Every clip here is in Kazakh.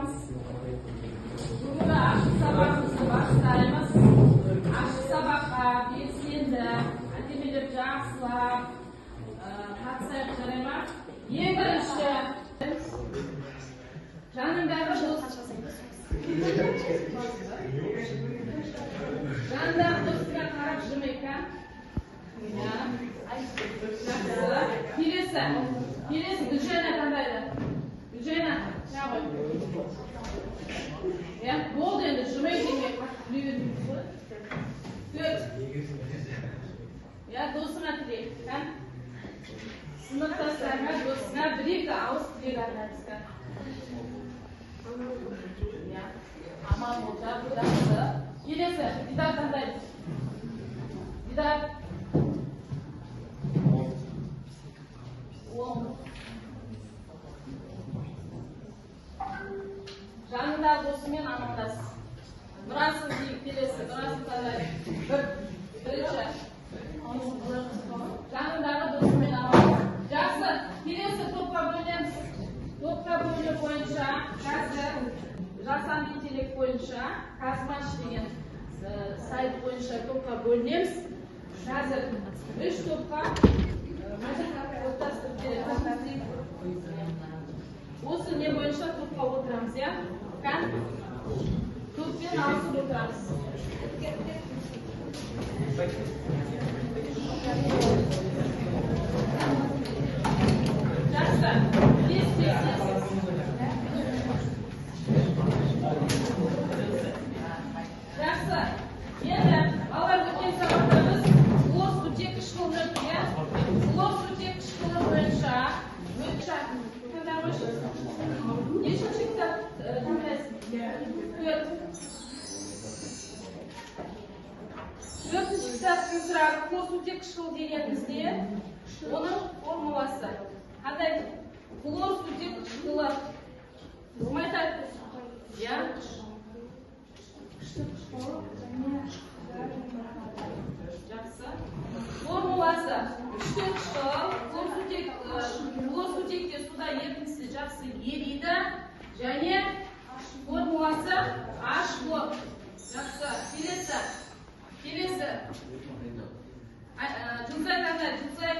bolamız. Bugün aşk sabahımızı başlayımız. Aşk sabahqa belsendi, atemelep жақсылап, қатысайық жарайма. Ең бірінші жаныңдағы дос. Жаныңдағы досыңа қарап жүрмейка. Келесі Гүлжайна қандайды? Гүлжайна, шағой. Болды енді жүрмей демек үлгердіңіз ғой. Төрт. Досыңа тілек. Сыныптастарға досыңа бір-екі ауыз тілек арнайсызға. Аман бол, жақсы. Келесі, Дидар қандайды? Дидар. Жаныңдағы досымен амандас. Нұрасың дейік келесі, Нұрасың қандай? Бірінші. Жаныңдағы досымен амандас. Жақсы, келесі топқа бөлеміз. Топқа бөлу бойынша, қазір жасанды интеллект бойынша, Казмаш деген сайт бойынша топқа бөлінеміз. Қазір үш топқа оттастырып береміз. Осы не бойынша топқа отырамыз, я? Топпен алысып отырамыз. Жақсы. Жақсы. Енді, балалар өткен сабақтарымыз ұлы сутек қышқылы өткен. Ұлы сутек қышқылы бойынша нешінші кітап таңдайсың? Төртінші кітаптың сұрағы хлорсутек қышқыл деген бізде оның формуласы. Қандай? Хлорсутек қышқылы. Болмай тартып. Жақсы. Формуласы. Үште қышқыл. Хлорсутекте суда ерітіндісі жақсы ериді. Және формуласы H-хлор. Жақсы. Келесі. Жұлсай қандай? Жұлсай.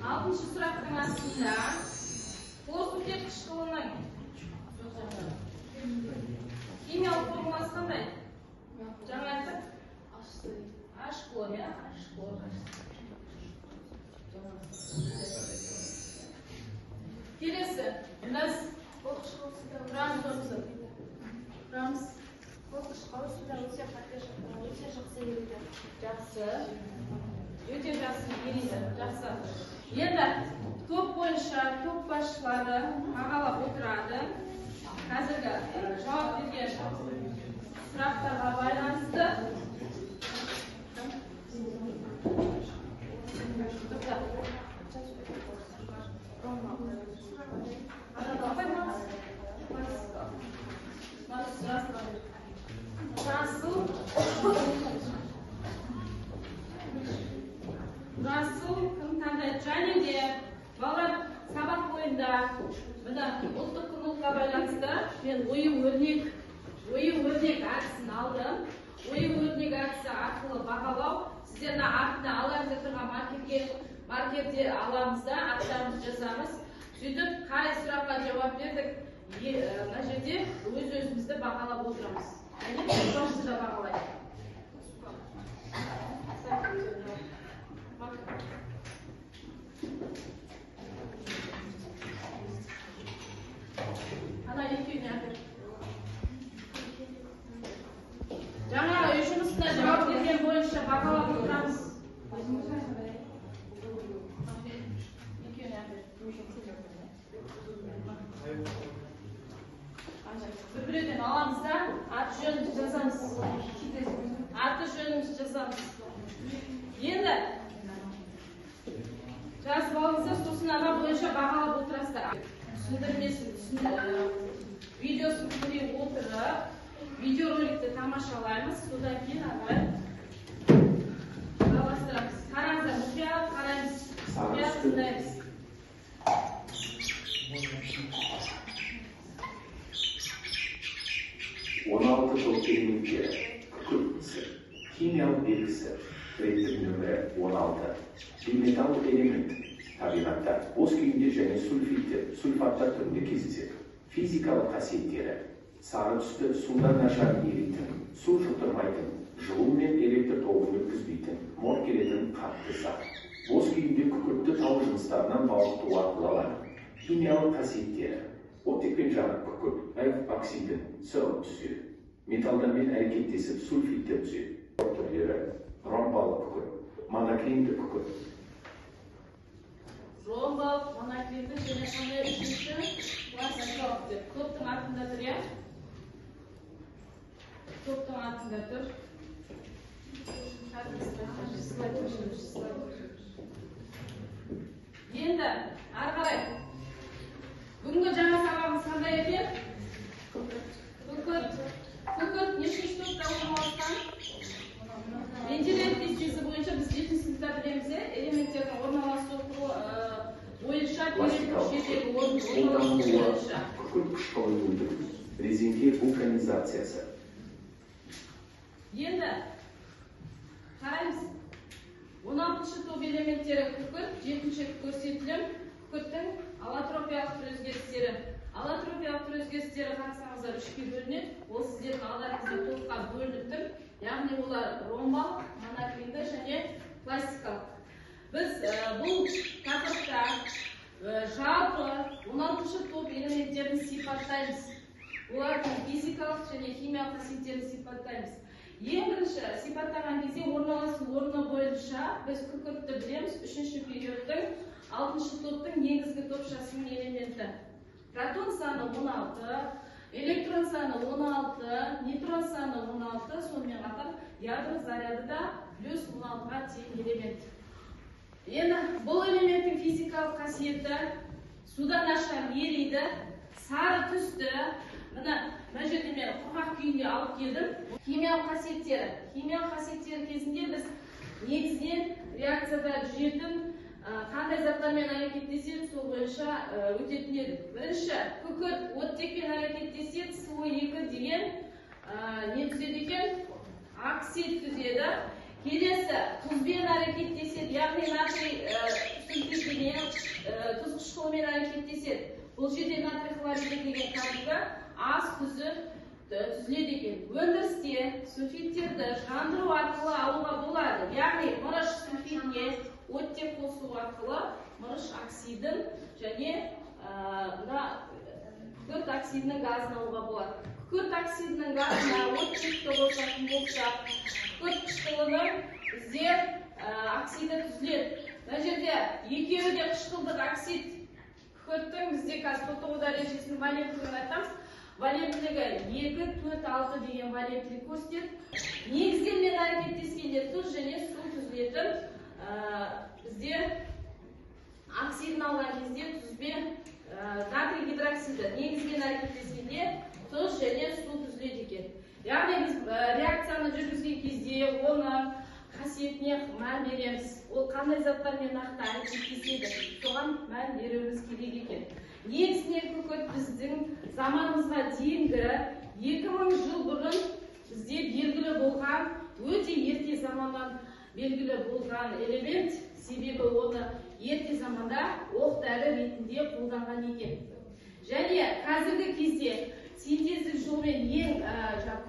Алтыншы сұрақтың астында хлорсутек қышқылының химиялық формуласы қандай? Жаңа айттық? H-хлор, H-хлор. Келесі, біз құрамыз орысы. Құрамыз суда өте жақсы ереді. Жақсы. Өте жақсы ереді. Жақсы. Енді топ бойынша топ басшылары бағалап отырады. Қазіргі жауап берген сұрақтарға байланысты Расул кім таңдайды? Және де балалар сабақ бойында ұлттық құндылыққа байланысты мен ою-өрнек әдісін алдым. Ою-өрнек әдісі арқылы бағалау. Сіздерді артына алаңызда тұрған маркерде аламыз да, аттарымызды жазамыз. Сөйтіп, қай сұраққа жауап бердік, мына жерде өз-өзімізді бағалап отырамыз. Және өзімізді да бағалайды. Ана екеуіне әкір. Жаңа үй жұмысына жауап берген бойынша бағалап отырамыз. Екеуіне әкір. Бір-біреден аламыз да, аты жөнімізді жазамыз. Енді жазып алыңыздар, сосын ана бойынша бағалап отырасыздар. Түсіндірмесін, видеосын көре отырып, видеороликті тамашалаймыз, содан кейін ағай жалғастырамыз. Қараңыздар, мұқият қараймыз. тыңдаймыз. Топ элементтері, күкіртісі, химиялық белгісі, реттік нөмірі 16. Бейметалл элемент, табиғатта бос күйінде және сульфаттар түрінде кездеседі. Физикалық қасиеттері, сары түсті суда нашар еритін, су жұқтырмайтын, жылу мен электр тогын өткізбейтін, мор келетін қатты зат. Бос күйінде күкіртті тау жыныстарынан балқыту арқылы алады. Химиялық қасиеттері, оттекпен жанып күкірт, оксидін, сырым түседі. Металдармен әрекеттесіп сульфиттер түседі. Түрлері ромбалы күкірт, моноклинді күкірт. Ромбалық, моноклинді және қандай үшінші классикалық деп. Топтың артында тұр, я? Топтың артында тұр. Енді, ары қарай. Бүгінгі жаңа сабағымыз қандай екен? Күкірт нешінші топта орналасқан? Менделеев кестесі бойынша біз 7-ші сыныпта білеміз, элементтердің орналасу бойынша периодтық жүйедегі орналасу бойынша. Күкірт қышқылының резеңке вулканизациясы. Енді қараймыз. 16-шы топ элементтері күкірт, 7-ші көрсетілім күкірттің аллотропиялық түр өзгерістері. Аллотропиялық түр өзгерістері қарасаңыздар 3-ке бөлінеді. Ол сіздердің алдарыңызда топқа бөлініп тұр. Яғни олар ромбалық, моноклинді және классикалық. Біз бұл тақырыпта жалпы 16-шы топ элементтерін сипаттаймыз. Олардың физикалық және химиялық қасиеттерін сипаттаймыз. Ең бірінші сипаттаған кезде орналасу орны бойынша біз күкіртті білеміз. 3-ші периодтың 6-шы топтың негізгі топшасының элементі. Протон саны 16, электрон саны 16, нейтрон саны 16, сонымен қатар ядро заряды да плюс 16-ға тең элемент. Енді бұл элементтің физикалық қасиеті суда нашар ериді, сары түсті. Мына жерде мен құрғақ күйінде алып келдім. Химиялық қасиеттері. Химиялық қасиеттері кезінде біз негізінен реакцияда жүретін қандай заттармен әрекеттеседі, сол бойынша өтетін еді. Бірінші, күкірт оттекпен әрекеттеседі, СО2 деген не түзеді екен? Оксид түзеді. Келесі, тұзбен әрекеттеседі, яғни натрий сульфидпенен тұз қышқылымен әрекеттеседі. Бұл жерде натрий хлориді деген кабельді ас тұзы түзіледі екен. Өндірісте сульфидтерді жандыру арқылы алуға болады. Яғни мырыш сульфидіне оттек қосу арқылы мырыш оксидін және күкірт оксидінің газын алуға болады. Күкірт оксидінің газына оттекті қосатын болсақ, күкірт қышқылының бізде оксиді түзіледі. Мына жерде екеуі де қышқылдық оксид күкірттің бізде қазір тотығу дәрежесінің валенттілігін айтамыз. Валенттілігі 2,4,6 деген валенттілік көрсетеді. Негізгенмен әрекеттескенде тұз және су түзілетін. Бізде оксидін алған кезде тұзбен натрий гидроксиді негізген әрекеттескенде тұз және су түзіледі екен. Яғни біз реакцияны жүргізген кезде оның қасиетіне мән береміз. Ол қандай заттармен нақты әрекеттеседі, соған мән беруіміз керек екен. Негізінен күкірт біздің заманымызға дейінгі 2000 жыл бұрын бізде белгілі болған, өте ерте заманнан белгілі болған элемент, себебі оны ерте заманда оқ дәрі ретінде қолданған екен. Және қазіргі кезде синтездік жолмен ең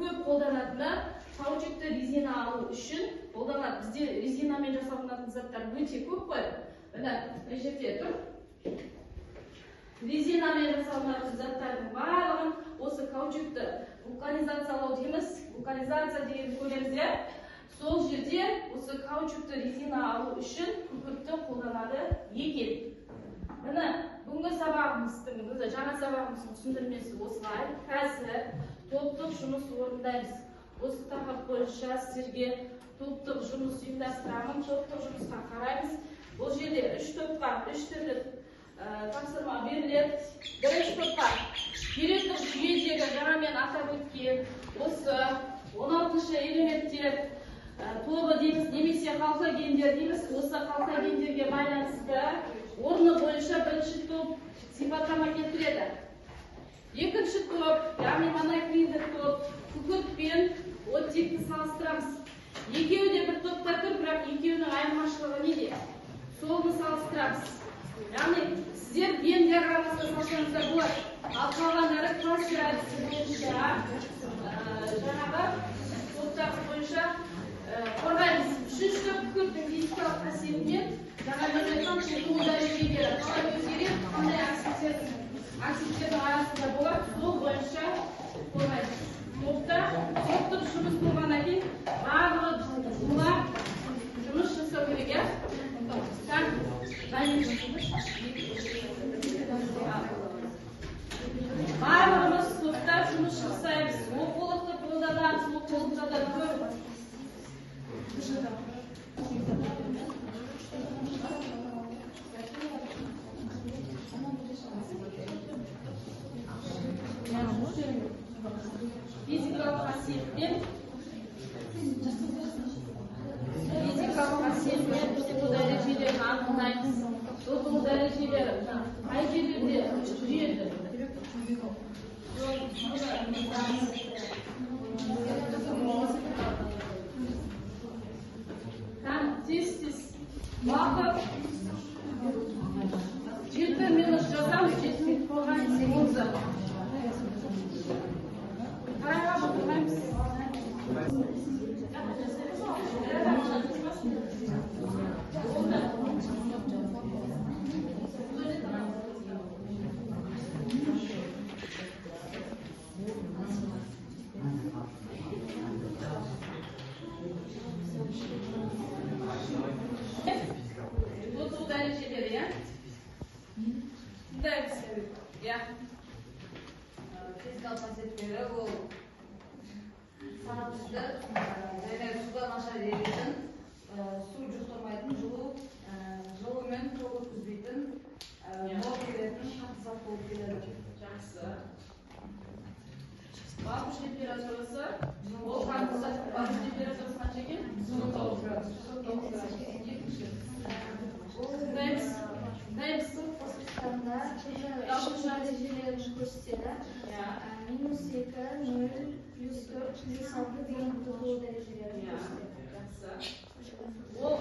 көп қолданатыны каучукты резина алу үшін қолданады. Бізде резинамен жасалынатын заттар өте көп қой. Мына жерде тұр. Резинамен жасалынатын заттардың барлығын осы каучукты вулканизациялау дейміз. Вулканизация деген көремізде. Сол жерде осы каучукты резина алу үшін күкіртті қолданады екен. Міне бүгінгі сабағымыздың, жаңа сабағымыздың түсіндірмесі осылай. Қазір топтық жұмыс орындаймыз. Осы тақырып бойынша сіздерге топтық жұмыс ұйымдастырамын. Топтық жұмысқа қараймыз. Бұл жерде 3 топқа 3 түрлі тапсырма беріледі. Бірінші топқа периодтық жүйедегі жаңа мен атап өткен осы 16-шы элементтер тобы дейміз, немесе қалқа гендер дейміз. Осы қалқа гендерге байланысты яғни монокрилдік топ, күкірт пен оттекті салыстырамыз. Екеуі де бір топта тұр, бірақ екеуінің айырмашылығы неде? Солны салыстырамыз. Яғни сіздер бен диаграммасына салсаңыздар болады. Ал қалғандары кластер әдісі бойынша жаңағы топтағы бойынша қорғаймыз. Үшінші топ күкірттің физикалық қасиетінен жаңа мен айтқан туу дәрежелері қалай өзгереді, қандай оксидтердің арасында болады, сол бойынша қорғаймыз. Топта топтық жұмыс болғаннан кейін барлығы жұмылап жұмыс жасау керек, иә? Барлығымыз топта жұмыс жасаймыз. Оқулықты қолданамыз, оқулықта да көп. Физикалық қасиетпен бұл дәрежелерін анықтаймыз. Бұл дәрежелері қай жерлерде жүреді? Тез уақыт жеті минут жазамыз, жетпей қойған секунд. Қарайға отырмаймыз. Бұл дәрежелері, иә? Бұндай иә? Физикалық қасиеттері ол санатүзді және суда нашар еритін, су жұқтырмайтын, жылумен ток өткізбейтін, мол келетін қатты зат болып келеді. Жақсы. Бабыш температурасы, ол қатты зат бабыш температурасы қанша екен? 109 градус. Дайымыз. Қосылыстанда дәрежелерін көрсетеді. Минус 2, 0, плюс 4, плюс 6 деген бұл дәрежелерін көрсетеді. Ол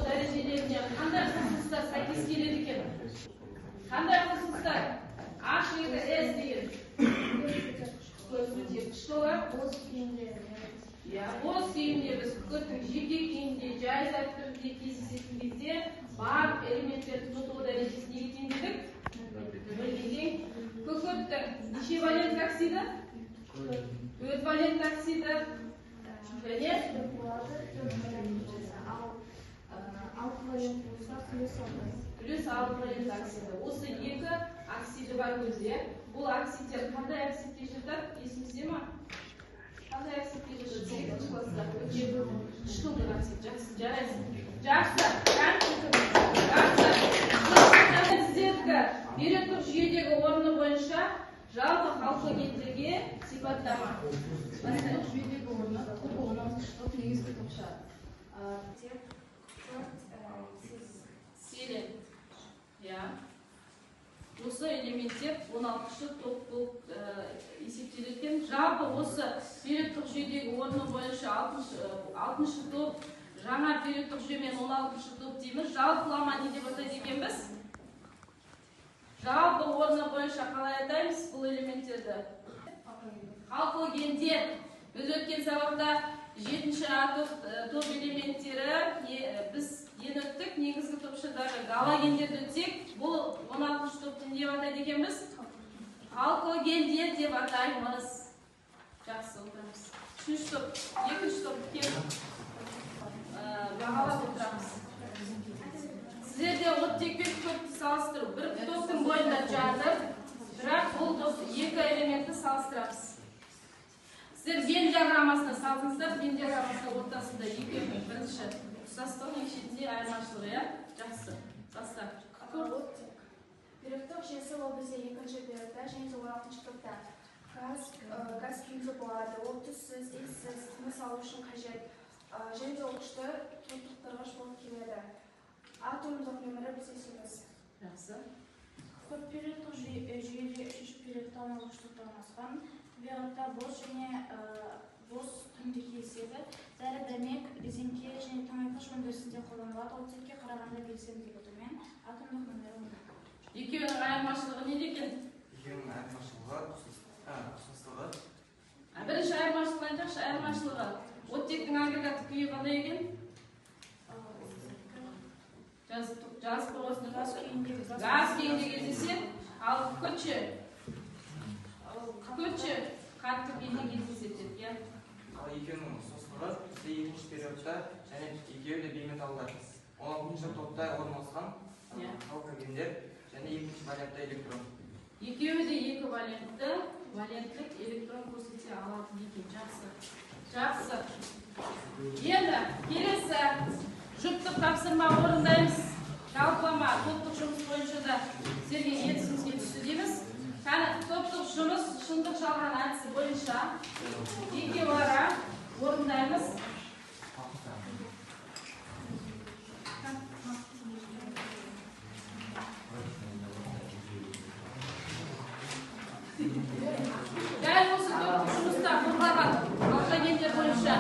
дәрежелеріне қандай қосылыстар сәйкес келеді екен? Қандай қосылыстар? H, S деген. Көзмөтегіш олар. Бос күйінде. Бос күйінде біз күкірттің жеке күйінде, жай зат түрінде кездесетін кезде бар элементтердің тотығу дәрежесі неге тең дедік? Нөлге тең. Күкірттің неше валент оксиді? 4 валент оксиді. Және 6 валент болса плюс 6 валент оксиді. Осы екі оксиді бар көзде. Бұл оксидтер қандай оксидке жатады? Есіңізде ма? Қандай оксидке жатады? 8-ші класста. Штылдық оксид. Жақсы, жарайсың. Жақсы. Сіздерді бүйректік жүйедегі орны бойынша жалпы халқогендерге сипаттама. Жүйедегі орны кубогынан штық негізгі топша. Селен. Осы элементтер 16-шы топ болып есептелген. Жалпы осы бүйректік жүйедегі орны бойынша 6-шы топ, жаңа бүйректік жүйемен 16-шы топ дейміз. Жалпылама не деп атайды екенбіз? Жалпы орны бойынша қалай атаймыз бұл элементтерді? Халқогендер. Біз өткен сабақта 7-ші топ элементтері біз өттік, негізгі топшадағы галогендерді өтсек, бұл 16-шы топты не деп атайды екенбіз? Халқогендер деп атаймыз. Жақсы, отырамыз. 3-ші топ, 2-ші топ кем бағалап отырамыз. Сіздерде оттек пен күкіртті салыстыру. Бір топтың бойында жатыр, бірақ бұл екі элементті салыстырамыз. Сіздер Вен диаграммасына салдыңыздар, Вен диаграммасына ортасында екеуінің бірінші ұқсастығы екі шетінде айырмашылығы, иә? Жақсы. Састар. Бүйректік жүйесі ол бізде екінші бүйректе және де 16-шы топта. Газ күйінде болады, ол түссіз, иіссіз, тыныс алу үшін қажет. Және де ол күшті тотықтырғыш болып келеді. Атомдық нөмірі бізде 8. Жақсы. көп периодтық жүйеде үшінші периодта алмалғыштықтан асқан табиғатта бос және бос түрінде кездеседі. Дәрі-дәрмек, резеңке және тыңайтқыш өндірісінде қолданылады. Ол цехке қарағанда белсенділігі төмен. Атомдық нөмірі 10. Екеуінің айырмашылығы неде екен? Екеуінің айырмашылығы ұқсастығы. Бірінші айырмашылығы айтайықшы, айырмашылығы. Оттектің агрегаттық күйі қандай екен? Жазып қойғызды. Газ күйінде кездеседі, ал күкіртші қатты күйінде кездеседі. Ал екеуінің ұқсастығы бізде екінші периодта және екеуі де бейметалдар. 16-шы топта орналасқан алкогендер және екінші валентті электрон. Екеуі де екі валенттік электрон көрсете алады екен. Жақсы. Енді келесі жұптық тапсырма орындаймыз. Жалпылама топтық жұмыс бойынша да сізге етісімізге түсті дейміз. Топтық жұмыс шындық жалған әдісі бойынша екеуара орындаймыз. Дәл осы топтық жұмыста қорғаған алкогендер бойынша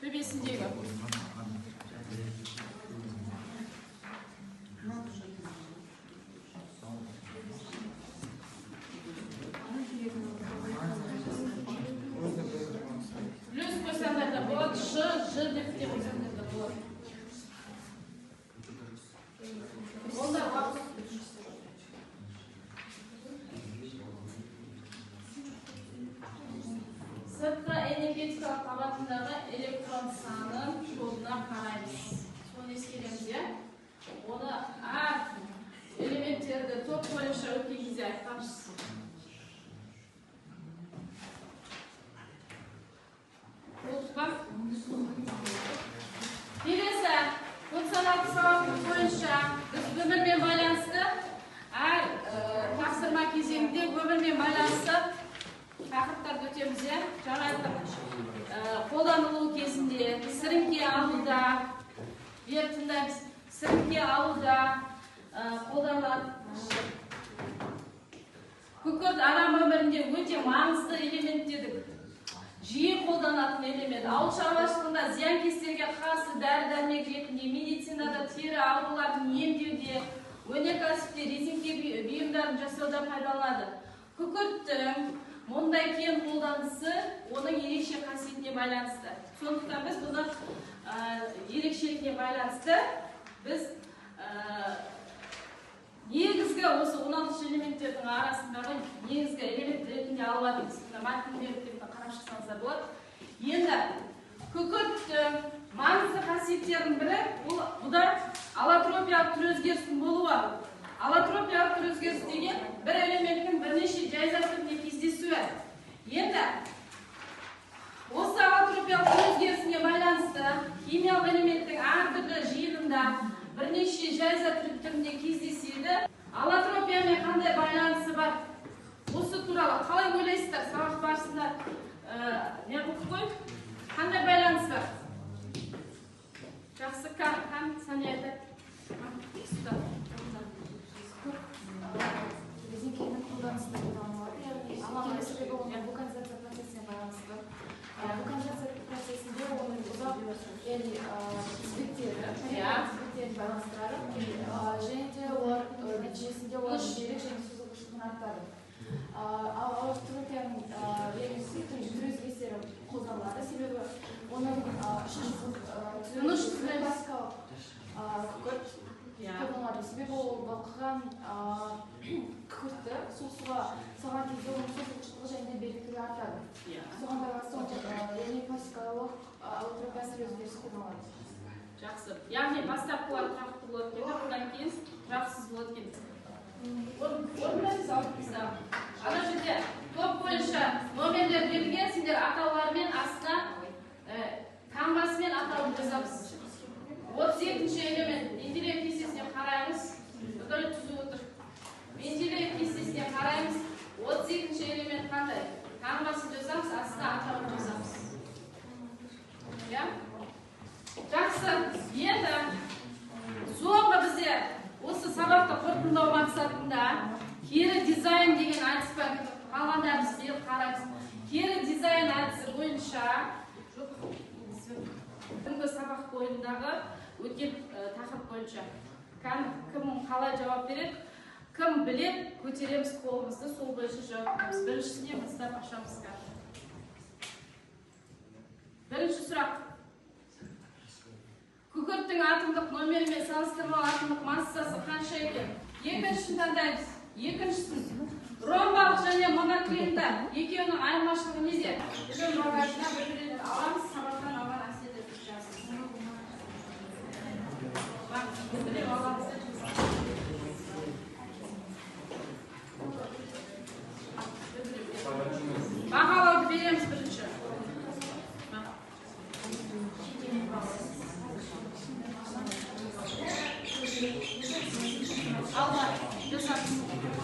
төбесіндегі плюс қойсаңдар да болады, Ж деп те қойсаңдар да болады. Онда сыртқы энергетикалық қабатындағы электрон санын кодына қараймыз. Соны ескереміз. Оны әр элементтерді топ бойынша өткен кезде айтқанбыз. Келесі функционалдық сабақ бойынша біз өмірмен байланысты әр тапсырма кезеңінде өмірмен байланысты тақырыптарды өтеміз. Жаңа қолданылу кезінде сіріңке алуда, сіріңке алуда қолданылады. Күкірт адам өмірінде өте маңызды элемент дедік. Жиі қолданатын элемент. Ауыл шаруашылығында зиянкестерге қарсы дәрі-дәрмек ретінде, медицинада тері ауруларын емдеуде, өнеркәсіпте резеңке бұйымдарын жасауда пайдаланады. Күкірттің мұндай кең қолданысы оның ерекше қасиетіне байланысты. Сондықтан біз бұны ерекшелігіне байланысты біз негізгі осы 16 элементтердің арасындағы негізгі элемент ретінде алып математикалық қарап шықсаңыздар болады. Енді күкірттің маңызды қасиеттерінің бірі бұда аллотропиялық түр өзгерістің болуы. Аллотропиялық түр өзгеріс деген бір элементтің бірнеше жайзат түрінде кездесуі. Енді осы аллотропиялық түр өзгерісіне байланысты химиялық элементтің әртүрлі жиынында бірнеше жайзат түрінде кездеседі. Аллотропиямен қандай байланысы бар? Осы туралы қалай ойлайсыздар? Сабақ барысында не қылып қой? Қандай байланыс бар? Жақсы, қан сәне айтады. Резеңкенің қолданысында қолданылады. Себебі оның вулканизация процесіне байланысты. Вулканизация процесінде оның ұзақ тізбектерін байланыстырады. Және де олар нәтижесінде олар жиірек және созылғыштығын артады. Аллотропияның түр өзгерістері қолданылады. Себебі оның классикалық күкірт қолданылады. Себебі ол балқыған күкіртті суға салған кезде оның созылғыштығы және беріктігі артады. Соған байланысты классикалық аллотропия өзгерісі қолданылады. Жақсы. Яғни бастапқылар тұрақты болады екен, одан кейін тұрақсыз болады екен. орындаймыз алдымызда. Ана жерде топ бойынша номерлер берілген, сендер атаулармен астына таңбасымен атауын жазамыз. 32-ші элемент Менделеев кестесіне қараймыз. Бүкіл түзіп отыр. Менделеев кестесіне қараймыз. 32-ші элемент қандай? Таңбасын жазамыз, астына атауын жазамыз. Жақсы, енді соңғы бізде осы сабақты қорытындылау мақсатында кері дизайн деген әдіс бар. Қалғанда біз беріп қараймыз. Кері дизайн әдісі бойынша бүгінгі сабақ бойындағы өткен тақырып бойынша кім қалай жауап береді, кім білет, көтереміз қолымызды, сол бойынша жауап береміз. Біріншісіне бастап ашамыз. Бірінші сұрақ. Күкірттің атомдық номерімен салыстырмалы атомдық массасы қанша екен? Екіншісін таңдаймыз. Екіншісін ромбалық және моноклинді екеуінің айырмашылығы неде? Үлкен бағашына бір-бірлерін аламыз, сабақтан алған әсерлерді жазыңыз. Біліп аламыз. Бағалауды береміз бірінші.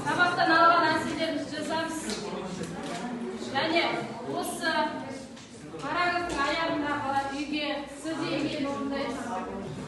Сабақтан алған әсерлерімізді жазамыз. Және осы параграфтың аяғында қалар үйге сіз деген орындайсыз.